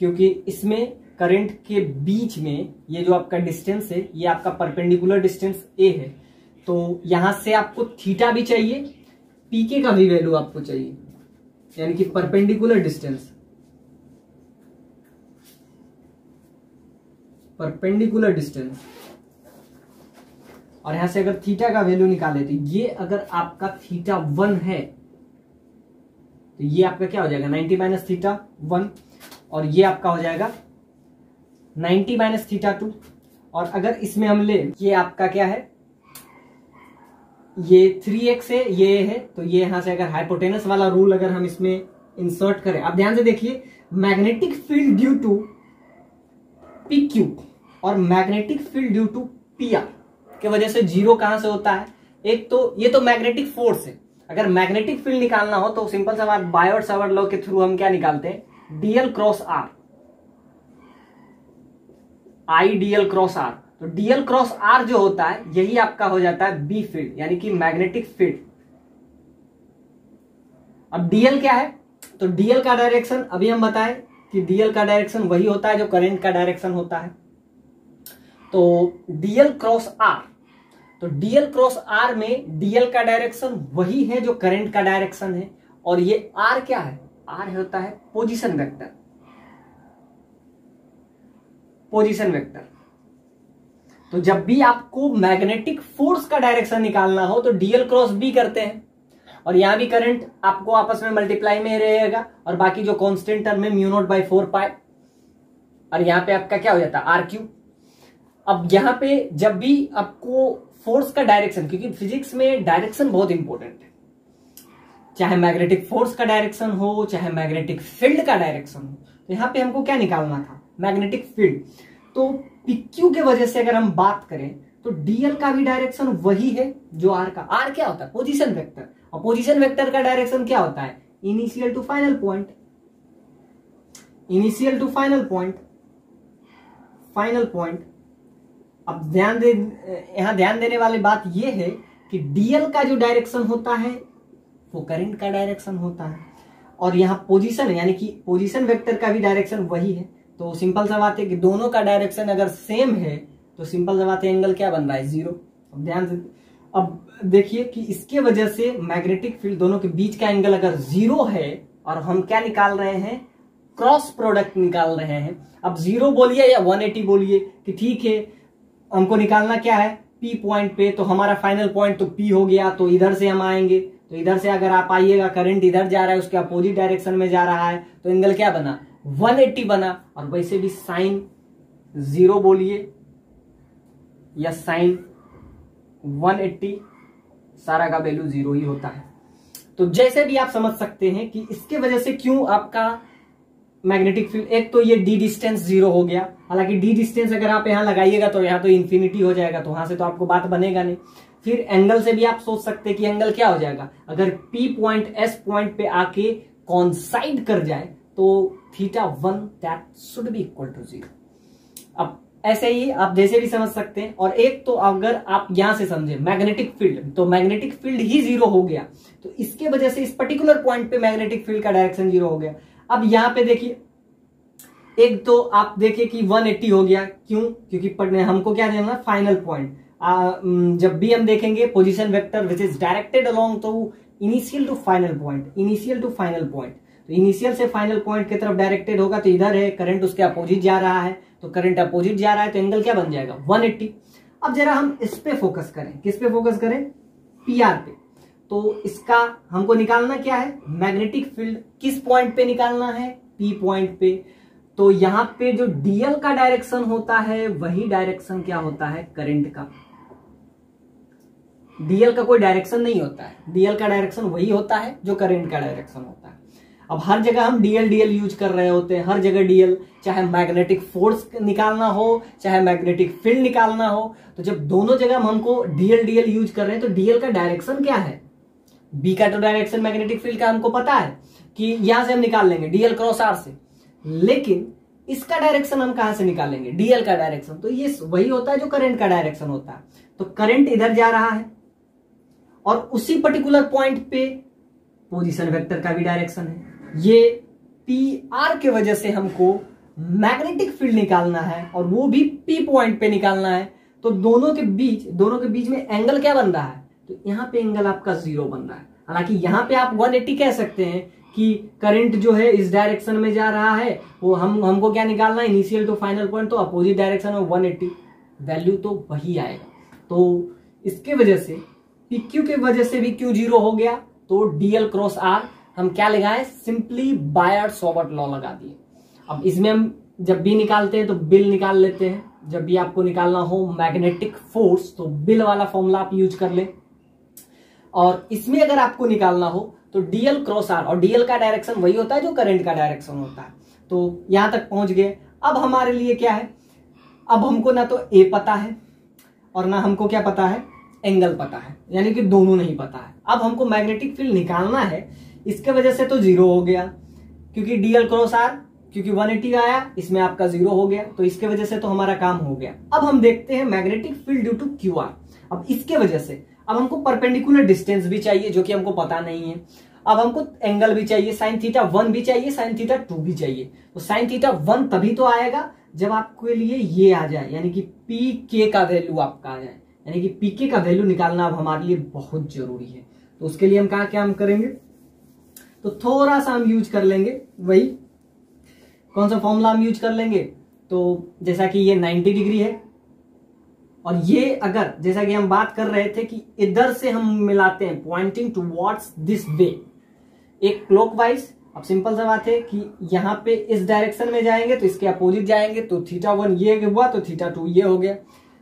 क्योंकि इसमें करंट के बीच में ये जो आपका डिस्टेंस है ये आपका परपेंडिकुलर डिस्टेंस ए है। तो यहां से आपको थीटा भी चाहिए, पीके का भी वैल्यू आपको चाहिए, यानी कि परपेंडिकुलर डिस्टेंस, और यहां से अगर थीटा का वैल्यू निकाले तो ये अगर आपका थीटा 1 है तो ये आपका क्या हो जाएगा 90 माइनस थीटा 1, और ये आपका हो जाएगा 90 माइनस थीटा 2। और अगर इसमें हम ले, ये आपका क्या है, ये 3x है, ये है, तो ये यहां से अगर हाइपोटेनस वाला रूल अगर हम इसमें इंसर्ट करें, अब ध्यान से देखिए, magnetic field due to P Q और magnetic field due to P R के वजह से जीरो कहां से होता है, एक तो ये तो मैग्नेटिक फोर्स है। अगर मैग्नेटिक फील्ड निकालना हो तो सिंपल सा बात, बायोट सावर्ट लॉ के थ्रू हम क्या निकालते हैं, dl cross R, I dl cross R. तो डीएल क्रॉस आर जो होता है यही आपका हो जाता है बी फील्ड, यानी कि मैग्नेटिक फील्ड। अब डीएल क्या है, तो डीएल का डायरेक्शन अभी हम बताएं कि डीएल का डायरेक्शन वही होता है जो करंट का डायरेक्शन होता है। तो डीएल क्रॉस आर, तो डीएल क्रॉस आर में डीएल का डायरेक्शन वही है जो करंट का डायरेक्शन है, और ये आर क्या है, आर होता है पोजीशन वेक्टर, तो जब भी आपको मैग्नेटिक फोर्स का डायरेक्शन निकालना हो तो डीएल क्रॉस बी करते हैं, और यहां भी करंट आपको आपस में मल्टीप्लाई में रहेगा, और बाकी जो कांस्टेंट टर्म है म्यू नॉट बाई 4 पाई, और यहां पे आपका क्या हो जाता है आर क्यू। अब यहां पे जब भी आपको फोर्स का डायरेक्शन, क्योंकि फिजिक्स में डायरेक्शन बहुत इंपॉर्टेंट है, चाहे मैग्नेटिक फोर्स का डायरेक्शन हो चाहे मैग्नेटिक फील्ड का डायरेक्शन हो, तो यहां पे हमको क्या निकालना था, मैग्नेटिक फील्ड। तो पीक्यू के वजह से अगर हम बात करें तो डीएल का भी डायरेक्शन वही है जो आर का। आर क्या होता है, पोजीशन वेक्टर, और पोजीशन वेक्टर का डायरेक्शन क्या होता है, initial to final point. Initial to final point, final point. अब ध्यान दे, यहां ध्यान देने वाली बात यह है कि डीएल का जो डायरेक्शन होता है वो करंट का डायरेक्शन होता है, और यहाँ पोजीशन है यानी कि पोजीशन वेक्टर का भी डायरेक्शन वही है। तो सिंपल सा बात है कि दोनों का डायरेक्शन अगर सेम है तो सिंपल सा बात है एंगल क्या बन रहा है, जीरो। अब ध्यान से अब देखिए कि इसके वजह से मैग्नेटिक फील्ड दोनों के बीच का एंगल अगर जीरो है, और हम क्या निकाल रहे हैं, क्रॉस प्रोडक्ट निकाल रहे हैं। अब जीरो बोलिए या 180 बोलिए कि ठीक है, हमको निकालना क्या है, पी पॉइंट पे, तो हमारा फाइनल पॉइंट तो पी हो गया। तो इधर से हम आएंगे, तो इधर से अगर आप आइएगा, करंट इधर जा रहा है, उसके अपोजिट डायरेक्शन में जा रहा है, तो एंगल क्या बना, 180 बना। और वैसे भी साइन जीरो बोलिए या साइन 180, सारा का वैल्यू जीरो ही होता है। तो जैसे भी आप समझ सकते हैं कि इसके वजह से क्यों आपका मैग्नेटिक फील्ड, एक तो ये डी डिस्टेंस जीरो हो गया। हालांकि डी डिस्टेंस अगर आप यहां लगाइएगा तो यहां तो इन्फिनिटी हो जाएगा, तो वहां से तो आपको बात बनेगा नहीं। फिर एंगल से भी आप सोच सकते हैं कि एंगल क्या हो जाएगा, अगर पी पॉइंट एस पॉइंट पे आके कॉन्साइड कर जाए तो θ1 that should be equal to zero. अब ऐसे ही आप जैसे भी समझ सकते हैं। और एक तो अगर आप यहां से समझे मैग्नेटिक फील्ड, तो मैग्नेटिक फील्ड ही जीरो हो गया, तो इसके वजह से इस पर्टिकुलर पॉइंट पे मैग्नेटिक फील्ड का डायरेक्शन जीरो हो गया। अब यहां पे देखिए, एक तो आप देखिए कि 180 हो गया, क्यों, क्योंकि हमको क्या देना, फाइनल पॉइंट। जब भी हम देखेंगे position vector which is directed along तो initial to final point, initial to final point, तो इनिशियल से फाइनल पॉइंट की तरफ डायरेक्टेड होगा। तो इधर है करंट, उसके अपोजिट जा रहा है, तो करंट अपोजिट जा रहा है, तो एंगल क्या बन जाएगा, 180। अब जरा हम इस पे फोकस करें, किस पे फोकस करें, पीआर पे। तो इसका हमको निकालना क्या है, मैग्नेटिक फील्ड किस पॉइंट पे निकालना है, पी पॉइंट पे। तो यहां पे जो डीएल का डायरेक्शन होता है वही डायरेक्शन क्या होता है, करंट का। डीएल का कोई डायरेक्शन नहीं होता है, डीएल का डायरेक्शन वही होता है जो करंट का डायरेक्शन होता है। अब हर जगह हम डीएल डीएल यूज कर रहे होते हैं, हर जगह डीएल, चाहे मैग्नेटिक फोर्स निकालना हो, चाहे मैग्नेटिक फील्ड निकालना हो, तो जब दोनों जगह हम हमको डीएल डीएल यूज कर रहे हैं तो डीएल का डायरेक्शन क्या है, बी का तो डायरेक्शन मैग्नेटिक फील्ड का हमको पता है कि यहां से हम निकाल लेंगे डीएल क्रॉस आर से, लेकिन इसका डायरेक्शन हम कहां से निकालेंगे, डीएल का डायरेक्शन। तो ये वही होता है जो करंट का डायरेक्शन होता है। तो करंट इधर जा रहा है और उसी पर्टिकुलर पॉइंट पे पोजीशन वेक्टर का भी डायरेक्शन है। ये पी आर के वजह से हमको मैग्नेटिक फील्ड निकालना है, और वो भी पी पॉइंट पे निकालना है। तो दोनों के बीच में एंगल क्या बन रहा है, तो यहां पे एंगल आपका जीरो बन रहा है। हालांकि यहां पे आप 180 कह सकते हैं कि करंट जो है इस डायरेक्शन में जा रहा है, वो हमको क्या निकालना है, इनिशियल टू फाइनल पॉइंट, तो अपोजिट डायरेक्शन में 180, वैल्यू तो वही आएगा। तो इसके वजह से PQ के वजह से भी क्यों जीरो हो गया, तो डीएल क्रॉस आर हम क्या लगाए, सिंपली बायर्ड-सोबर्ट लॉ लगा दिए। अब इसमें हम जब भी निकालते हैं तो बिल निकाल लेते हैं। जब भी आपको निकालना हो मैग्नेटिक फोर्स तो बिल वाला फॉर्मूला आप यूज कर ले। और इसमें अगर आपको निकालना हो तो डीएल क्रॉस आर, और डीएल का डायरेक्शन वही होता है जो करंट का डायरेक्शन होता है। तो यहां तक पहुंच गए। अब हमारे लिए क्या है, अब हमको ना तो ए पता है और ना हमको क्या पता है, एंगल पता है, यानी कि दोनों नहीं पता है। अब हमको मैग्नेटिक फील्ड निकालना है, इसके वजह से तो जीरो हो गया, क्योंकि डीएल क्रॉस आर, क्योंकि 180 आया, इसमें आपका जीरो हो गया, तो इसके वजह से तो हमारा काम हो गया। अब हम देखते हैं magnetic field due to Q R. अब इसके वजह से अब हमको परपेंडिकुलर डिस्टेंस भी चाहिए, जो कि हमको पता नहीं है। अब हमको एंगल भी चाहिए, साइन θ1 भी चाहिए, साइन θ2 भी चाहिए। तो साइन θ1 तभी तो आएगा जब आपके लिए ये आ जाए, यानी कि पी के का वैल्यू आपका आ जाए, यानी कि पी के का वैल्यू निकालना अब हमारे लिए बहुत जरूरी है। तो उसके लिए हम क्या हम करेंगे, तो थोड़ा सा हम यूज कर लेंगे, वही कौन सा फॉर्मूला हम यूज कर लेंगे, तो जैसा कि ये 90 डिग्री है, और ये अगर जैसा कि हम बात कर रहे थे कि इधर से हम मिलाते हैं पॉइंटिंग टुवर्ड्स दिस वे, एक क्लॉकवाइज। अब सिंपल सा बात है कि यहाँ पे इस डायरेक्शन में जाएंगे तो इसके अपोजिट जाएंगे, तो θ1 ये हुआ तो θ2 ये हो गया।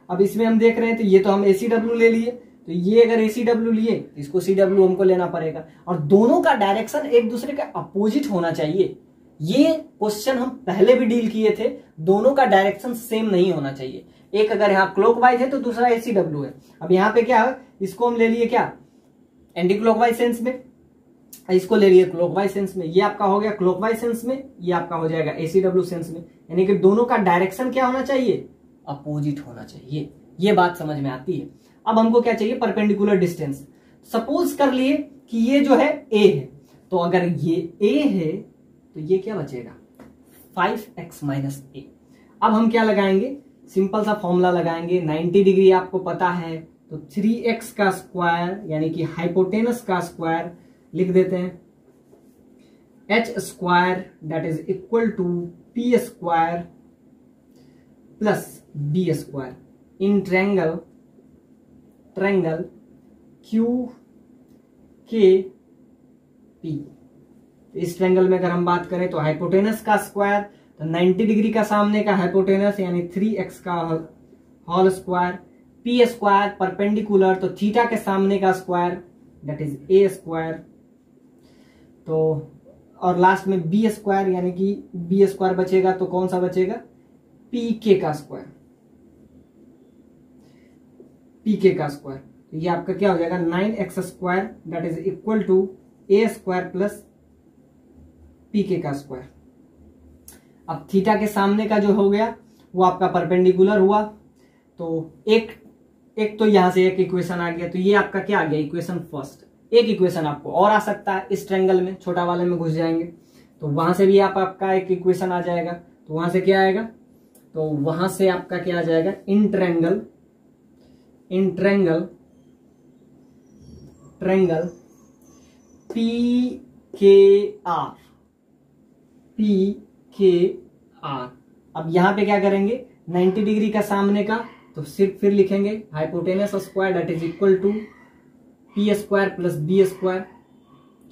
अब इसमें हम देख रहे हैं तो ये तो हम ACW ले लिए, तो ये अगर ACW लिए तो इसको CW हमको लेना पड़ेगा, और दोनों का डायरेक्शन एक दूसरे का अपोजिट होना चाहिए। ये क्वेश्चन हम पहले भी डील किए थे, दोनों का डायरेक्शन सेम नहीं होना चाहिए। एक अगर यहाँ क्लॉकवाइज है तो दूसरा ACW है। अब यहाँ पे क्या है, इसको हम ले लिए क्या, एंटी क्लॉकवाइज सेंस में, इसको ले लिए क्लॉकवाइज सेंस में, ये आपका हो गया क्लॉकवाइज सेंस में, ये आपका हो जाएगा ACW सेंस में, यानी कि दोनों का डायरेक्शन क्या होना चाहिए, अपोजिट होना चाहिए। ये बात समझ में आती है। अब हमको क्या चाहिए, परपेंडिकुलर डिस्टेंस। सपोज कर लिए कि ये जो है A है, तो अगर ये A है तो ये क्या बचेगा 5x माइनस A। अब हम क्या लगाएंगे, सिंपल सा फॉर्मूला लगाएंगे, 90 डिग्री आपको पता है, तो 3x का स्क्वायर यानी कि हाइपोटेनस का स्क्वायर लिख देते हैं, h square that is equal to p square plus b square in triangle Q K P. इस ट्रायंगल में अगर हम बात करें तो हाइपोटेनस का स्क्वायर, तो 90 डिग्री का सामने का हाइपोटेनस यानी 3x का whole square, P square perpendicular तो थीटा के सामने का square that is A square, तो और लास्ट में बी स्क्वायर यानी कि बी स्क्वायर बचेगा, तो कौन सा बचेगा पी के का स्क्वायर, पी के का स्क्वायर। तो ये आपका क्या हो जाएगा 9x square that is equal to A square plus P K का स्क्वायर। अब थीटा के सामने का जो हो गया वो आपका परपेंडिकुलर हुआ, तो एक तो यहां से एक इक्वेशन आ गया, तो ये आपका क्या आ गया इक्वेशन फर्स्ट। एक इक्वेशन आपको और आ सकता है, इस ट्रायंगल में छोटा वाले में घुस जाएंगे तो वहां से भी आपका एक इक्वेशन आ जाएगा, तो वहां से क्या आएगा, तो वहां से आपका क्या आ जाएगा इन ट्रायंगल पी के आर। अब यहां पे क्या करेंगे 90 डिग्री का सामने का, तो सिर्फ फिर लिखेंगे hypotenuse square that is equal to P square plus B square.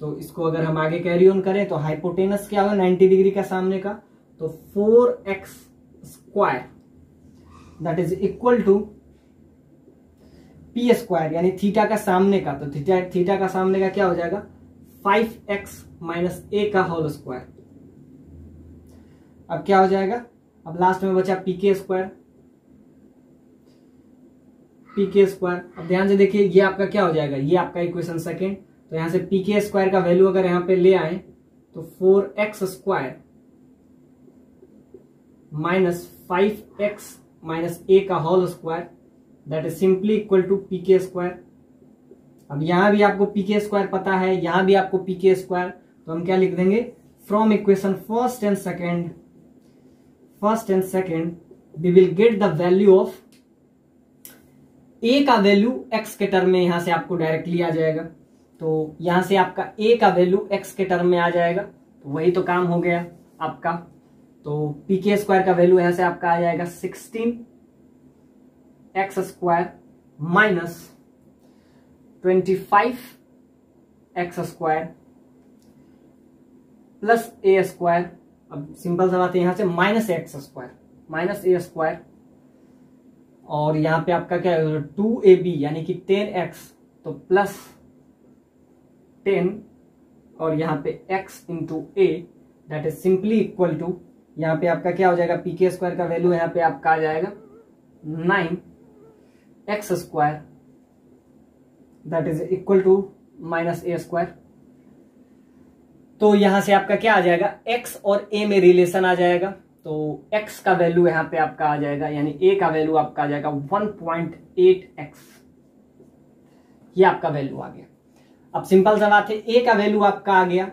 तो इसको अगर हम आगे कैरी ऑन करें तो हाइपोटेनस क्या होगा 90 डिग्री का सामने का, तो 4x square that is equal to P square यानी थीटा का सामने का, तो थीटा का सामने का क्या हो जाएगा 5x माइनस ए का होल स्क्वायर। अब क्या हो जाएगा, अब लास्ट में बचा पी के स्क्वायर। अब ध्यान से देखिए ये आपका क्या हो जाएगा, ये आपका इक्वेशन सेकेंड, तो यहां से पी के स्क्वायर का वैल्यू अगर यहां पे ले आए तो 4x square minus 5x minus A का whole square that is simply equal to P K square. अब यहां भी आपको पी के स्क्वायर पता है, यहां भी आपको पी के स्क्वायर, तो हम क्या लिख देंगे from equation first and second we will get the value of a का वैल्यू एक्स के टर्म में, यहां से आपको डायरेक्टली आ जाएगा, तो यहां से आपका ए का वैल्यू एक्स के टर्म में आ जाएगा, तो वही तो काम हो गया आपका। तो पी के स्क्वायर का वैल्यू यहां से आपका आ जाएगा 16x square minus 25x square plus a square. अब सिंपल सा बात है, यहां से माइनस ए स्क्वायर, और यहां पे आपका क्या है 2ab यानी कि 10x, तो प्लस 10 और यहां पे x into A that is simply equal to, यहां पे आपका क्या हो जाएगा पी के स्क्वायर का वैल्यू यहां पे आपका आ जाएगा 9x square that is equal to minus A square. तो यहां से आपका क्या आ जाएगा x और a में रिलेशन आ जाएगा, तो x का वैल्यू यहां पे आपका आ जाएगा यानी a का वैल्यू आपका आ जाएगा 1.8x, ये आपका वैल्यू आ गया। अब सिंपल सा बात है a का वैल्यू आपका आ गया,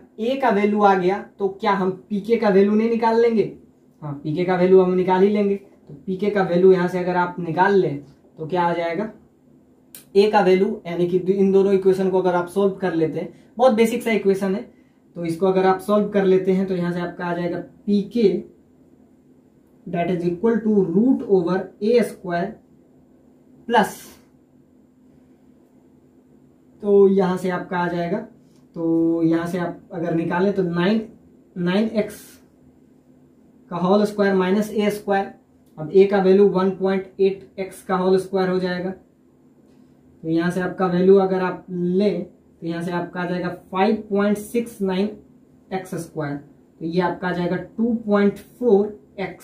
तो क्या हम pk का वैल्यू नहीं निकाल लेंगे, हाँ pk का वैल्यू हम निकाल ही लेंगे। तो pk का वैल्यू यहां से अगर आप निकाल लें तो क्या आ जाएगा a का वैल्यू, यानी कि इन दोनों इक्वेशन को अगर आप सोल्व कर लेते हैं, बहुत बेसिक सा इक्वेशन है, तो इसको अगर आप सॉल्व कर लेते हैं तो यहां से आपका आ जाएगा pk that is equal to root over A square plus, तो यहां से आपका आ जाएगा, तो यहां से आप अगर निकालें तो 9x का whole square minus A square. अब a का वैल्यू 1.8x का होल स्क्वायर हो जाएगा, तो यहां से आपका वैल्यू अगर आप लें तो यहां से आपका आ जाएगा 5.69x स्क्वायर, तो ये आपका आ जाएगा 2.4x।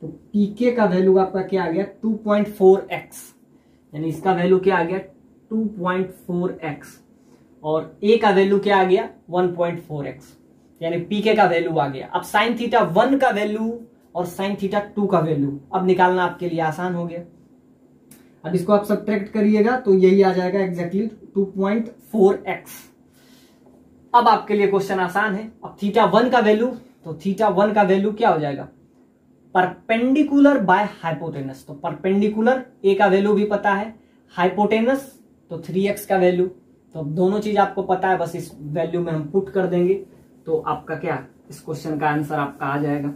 तो pk का वैल्यू आपका क्या आ गया 2.4x, यानी इसका वैल्यू क्या आ गया 2.4x। और ए का वैल्यू क्या आ गया 1.4x, यानी पीके का वैल्यू आ गया। अब साइन थीटा 1 का वैल्यू और साइन थीटा 2 का वैल्यू अब निकालना आपके लिए आसान हो गया। अब इसको आप सब्ट्रैक्ट करिएगा तो यही आ जाएगा एग्जैक्टली 2.4x। अब आपके लिए क्वेश्चन आसान है। अब थीटा 1 का वैल्यू, तो थीटा 1 का वैल्यू क्या हो जाएगा, परपेंडिकुलर बाय हाइपोटेनस। तो परपेंडिकुलर ए का वैल्यू भी पता है, हाइपोटेनस तो 3x का वैल्यू। तो अब दोनों चीज आपको पता है, बस इस वैल्यू में हम पुट कर देंगे तो आपका क्या, इस क्वेश्चन का आंसर आपका आ जाएगा।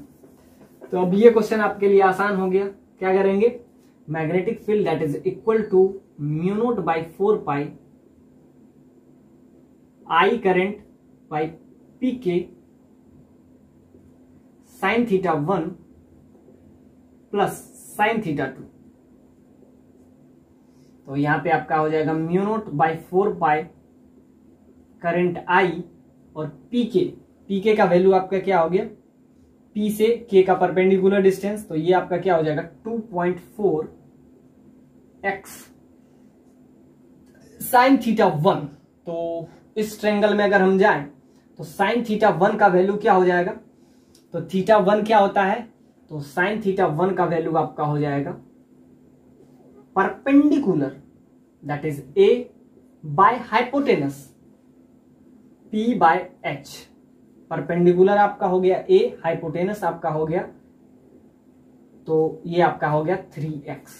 तो अब ये क्वेश्चन आपके लिए आसान हो गया। क्या करेंगे, magnetic field that is equal to mu naught by 4 pi I current by P K sine theta 1 plus sine theta 2। तो यहां पे आपका हो जाएगा mu naught by 4 pi current I और पीके का वैल्यू आपका क्या हो गया, पी से के का परपेंडिकुलर डिस्टेंस, तो ये आपका क्या हो जाएगा 2.4x साइन थीटा 1। तो इस ट्रायंगल में अगर हम जाएं तो साइन थीटा 1 का वैल्यू क्या हो जाएगा, तो थीटा 1 क्या होता है, तो साइन थीटा 1 का वैल्यू आपका हो जाएगा perpendicular that is A by hypotenuse P by H. Perpendicular आपका हो गया ए, हाइपोटेनस आपका हो गया, तो ये आपका हो गया 3x।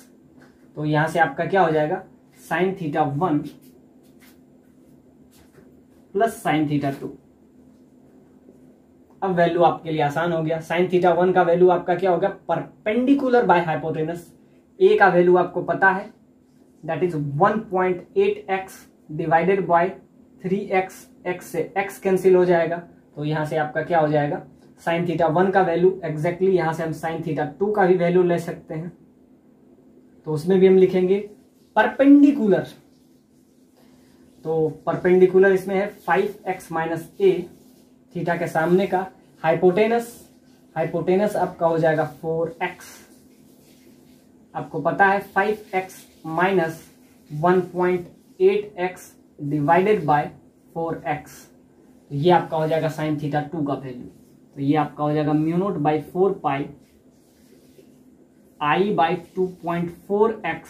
तो यहां से आपका क्या हो जाएगा sign theta 1 plus sine theta 2। अब वैल्यू आपके लिए आसान हो गया। साइन थीटा 1 का वैल्यू आपका क्या हो गया, परपेंडिकुलर बाय हाइपोटेनस। ए का वैल्यू आपको पता है that is 1.8x divided by 3x, x से x कैंसिल हो जाएगा, तो यहां से आपका क्या हो जाएगा साइन थीटा 1 का वैल्यू एग्जैक्टली यहां से हम साइन थीटा 2 का भी वैल्यू ले सकते हैं, तो उसमें भी हम लिखेंगे परपेंडिकुलर। तो परपेंडिकुलर इसमें है 5x माइनस ए थीटा के सामने का, हाइपोटेनस आपका हो जाएगा 4x। आपको पता है 5x minus 1.8x divided by 4x, तो ये आपका हो जाएगा साइन थीटा 2 का वैल्यू। तो ये आपका हो जाएगा mu naught by 4 pi I by 2.4x,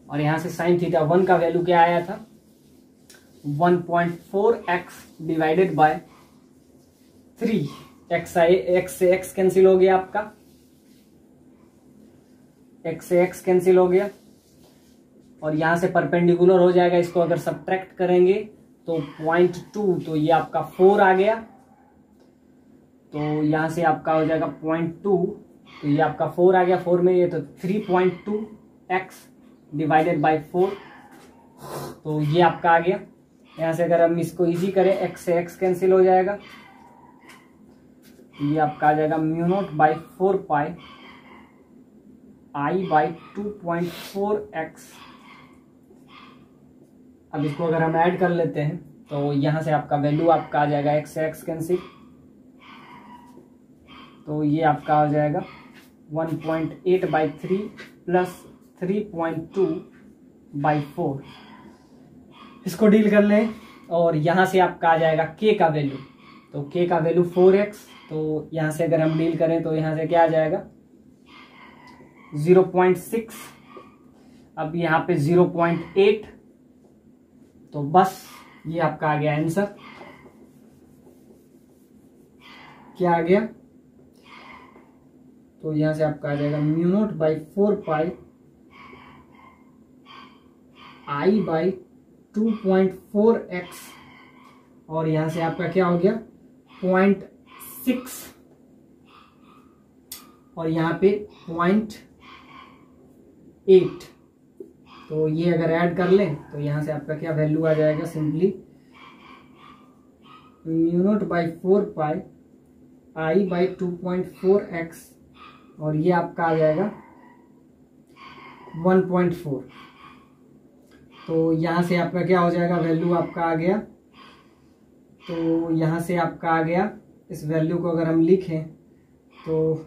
और यहां से साइन थीटा 1 का वैल्यू क्या आया था 1.4x डिवाइडेड बाय 3। x से x कैंसिल हो गया, आपका x से x कैंसिल हो गया, और यहां से परपेंडिकुलर हो जाएगा, इसको अगर सब्ट्रैक्ट करेंगे तो 0.2, तो ये आपका 4 आ गया। तो यहां से आपका हो जाएगा 0.2, तो ये आपका 4 आ गया, 4 में ये तो 3.2x डिवाइडेड बाय 4, तो ये आपका आ गया। यहां से अगर हम इसको इजी करें x से x कैंसिल हो जाएगा, ये आपका आ जाएगा mu naught by 4 pi I by 2.4x। अब इसको अगर हम ऐड कर लेते हैं तो यहां से आपका वैल्यू आपका आ जाएगा x से x कैंसिल, तो ये आपका हो जाएगा 1.8 बाई 3 प्लस 3.2 बाई 4। इसको डील कर लें और यहां से आपका आ जाएगा k का वैल्यू, तो k का वैल्यू 4x, तो यहां से अगर हम डील करें तो यहां से क्या आ जाएगा 0.6, अब यहां पे 0.8, तो बस ये आपका आ गया आंसर। क्या आ गया, तो यहां से आपका आ जाएगा mu naught by 4 pi I by 2.4x, और यहां से आपका क्या हो गया 0.6, और यहां पे 0.8, तो ये अगर ऐड कर लें तो यहां से आपका क्या वैल्यू आ जाएगा, simply mu naught by 4 pi I by 2.4x, और ये आपका आ जाएगा 1.4। तो यहां से आपका क्या हो जाएगा, वैल्यू आपका आ गया, तो यहां से आपका आ गया, इस वैल्यू को अगर हम लिखें तो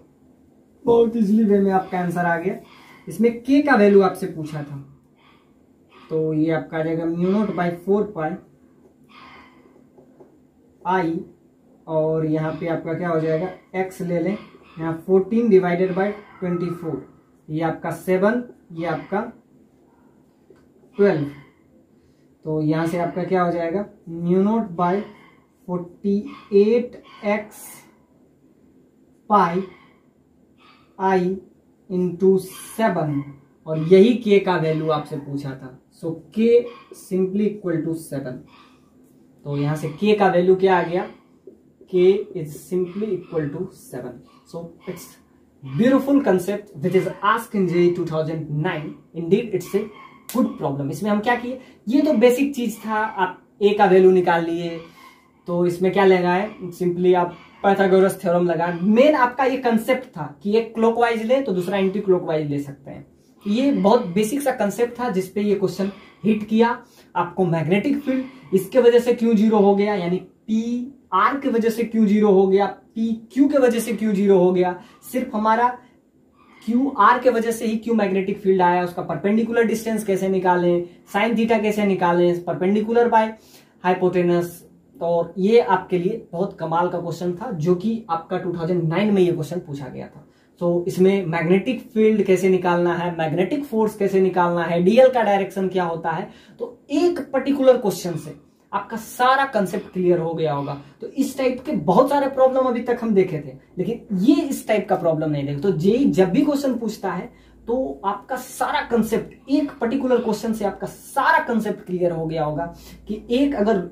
बहुत इजीली वे में आपका आंसर आ गया। इसमें k का वैल्यू आपसे पूछा था, तो ये आपका आ जाएगा म्यू नॉट बाई 4 पाई आई, और यहाँ पे आपका क्या हो जाएगा, x ले लें, यहाँ 14 डिवाइडेड बाई 24, ये आपका 7, ये आपका 12, तो यहाँ से आपका क्या हो जाएगा, mu naught by 48x pi I into 7, और यही k का वैल्यू आपसे पूछा था। सो k सिंपली इक्वल टू 7, तो यहां से k का वैल्यू क्या आ गया, k is simply equal to 7। So it's beautiful concept which is asked in JEE 2009। Indeed it's a good problem. इसमें हम क्या किए, ये तो बेसिक चीज था, आप a का वैल्यू निकाल लिए, तो इसमें क्या लगाए, सिंपली आप पाइथागोरस थ्योरम लगाए। मेन आपका ये कंसेप्ट था कि एक क्लॉकवाइज ले तो दूसरा एंटी क्लॉकवाइज ले सकते हैं। ये बहुत बेसिक सा कंसेप्ट था जिसपे ये क्वेश्चन हिट किया। आपको मैग्नेटिक फील्ड इसके वजह से क्यों जीरो हो गया, यानी पी आर के वजह से क्यों जीरो हो गया, पी क्यू के वजह से क्यों जीरो हो गया, सिर्फ हमारा क्यू आर के वजह से ही क्यों मैग्नेटिक फील्ड आया, उसका परपेंडिकुलर डिस्टेंस कैसे निकालें, साइन थीटा कैसे निकालें, परपेंडिकुलर बाय हाइपोटेनस। और ये आपके लिए बहुत कमाल का क्वेश्चन था जो कि आपका 2009 में ये क्वेश्चन पूछा गया था। तो इसमें मैग्नेटिक फील्ड कैसे निकालना है, मैग्नेटिक फोर्स कैसे निकालना है, डीएल का डायरेक्शन क्या होता है, तो एक पर्टिकुलर क्वेश्चन से आपका सारा कंसेप्ट क्लियर हो गया होगा। तो इस टाइप के बहुत सारे प्रॉब्लम अभी तक हम देखे थे, लेकिन ये इस टाइप का प्रॉब्लम नहीं देखे। तो जेई जब भी क्वेश्चन पूछता है तो आपका सारा कंसेप्ट, एक पर्टिकुलर क्वेश्चन से आपका सारा कंसेप्ट क्लियर हो गया होगा कि एक अगर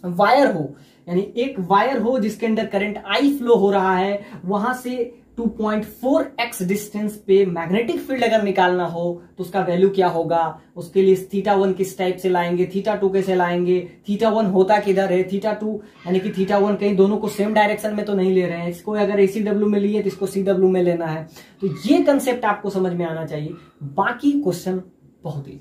वायर हो, यानी एक वायर हो जिसके अंदर करंट आई फ्लो हो रहा है, वहां से 2.4x डिस्टेंस पे मैग्नेटिक फील्ड अगर निकालना हो तो उसका वैल्यू क्या होगा, उसके लिए θ1 किस टाइप से लाएंगे, θ2 कैसे लाएंगे, θ1 होता किधर है, θ2 यानी कि θ1 कहीं दोनों को सेम डायरेक्शन में तो नहीं ले रहे हैं, इसको अगर ACW में लिए तो इसको CW में लेना है। तो ये कंसेप्ट आपको समझ में आना चाहिए, बाकी क्वेश्चन बहुत ईजी।